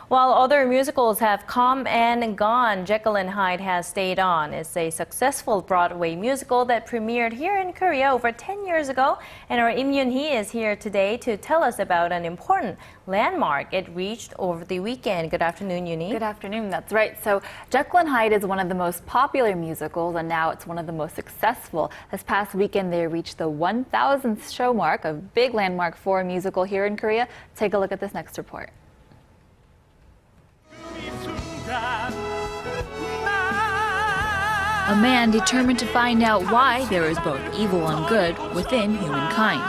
While other musicals have come and gone, Jekyll and Hyde has stayed on. It's a successful Broadway musical that premiered here in Korea over 10 years ago. And our Yim Yoonhee is here today to tell us about an important landmark it reached over the weekend. Good afternoon, Yoonhee. Good afternoon, that's right. So Jekyll and Hyde is one of the most popular musicals, and now it's one of the most successful. This past weekend, they reached the 1,000th show mark, a big landmark for a musical here in Korea. Take a look at this next report. A man determined to find out why there is both evil and good within humankind.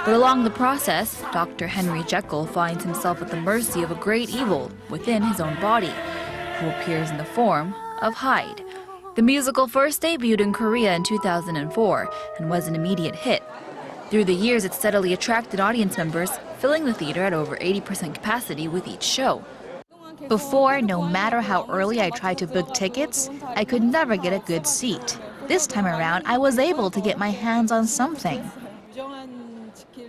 But along the process, Dr. Henry Jekyll finds himself at the mercy of a great evil within his own body, who appears in the form of Hyde. The musical first debuted in Korea in 2004 and was an immediate hit. Through the years, it steadily attracted audience members, filling the theater at over 80% capacity with each show. Before, no matter how early I tried to book tickets, I could never get a good seat. This time around, I was able to get my hands on something.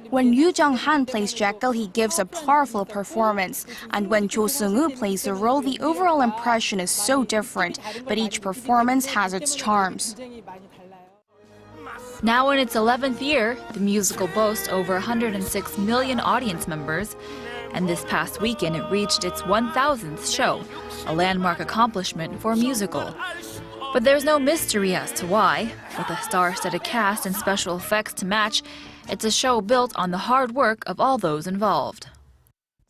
When Yoo Jung-han plays Jekyll, he gives a powerful performance. And when Jo Seung-woo plays the role, the overall impression is so different, but each performance has its charms. Now in its 11th year, the musical boasts over 106 million audience members, and this past weekend it reached its 1,000th show, a landmark accomplishment for a musical. But there's no mystery as to why. With a star-studded cast and special effects to match, it's a show built on the hard work of all those involved.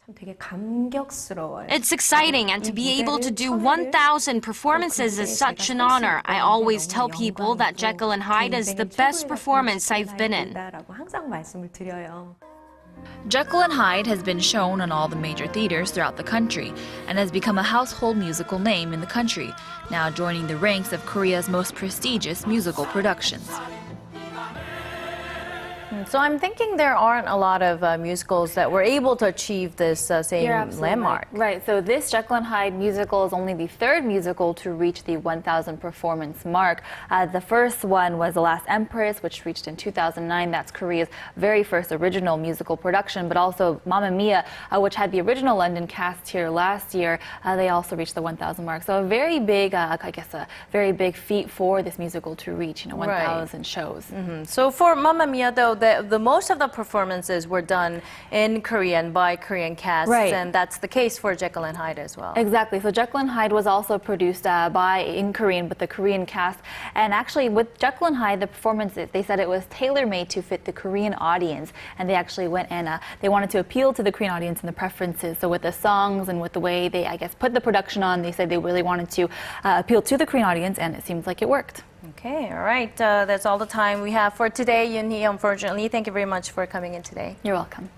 It's exciting, and to be able to do 1,000 performances is such an honor. I always tell people that Jekyll and Hyde is the best performance I've been in. Jekyll and Hyde has been shown on all the major theaters throughout the country and has become a household musical name in the country, now joining the ranks of Korea's most prestigious musical productions. So I'm thinking there aren't a lot of musicals that were able to achieve this same landmark. Right, so this Jekyll and Hyde musical is only the third musical to reach the 1,000 performance mark. The first one was The Last Empress, which reached in 2009. That's Korea's very first original musical production, but also Mamma Mia, which had the original London cast here last year. They also reached the 1,000 mark. So a very big, a very big feat for this musical to reach, 1,000 shows. So for Mamma Mia, though, the most of the performances were done in Korean by Korean casts, and that's the case for Jekyll and Hyde as well. Exactly. So Jekyll and Hyde was also produced in Korean with the Korean cast, and actually with Jekyll and Hyde, the performances, they said it was tailor-made to fit the Korean audience, and they actually went and they wanted to appeal to the Korean audience and the preferences. So with the songs and with the way they, put the production on, they said they really wanted to appeal to the Korean audience, and it seems like it worked. Okay, all right. That's all the time we have for today, Yoonhee, unfortunately. Thank you very much for coming in today. You're welcome.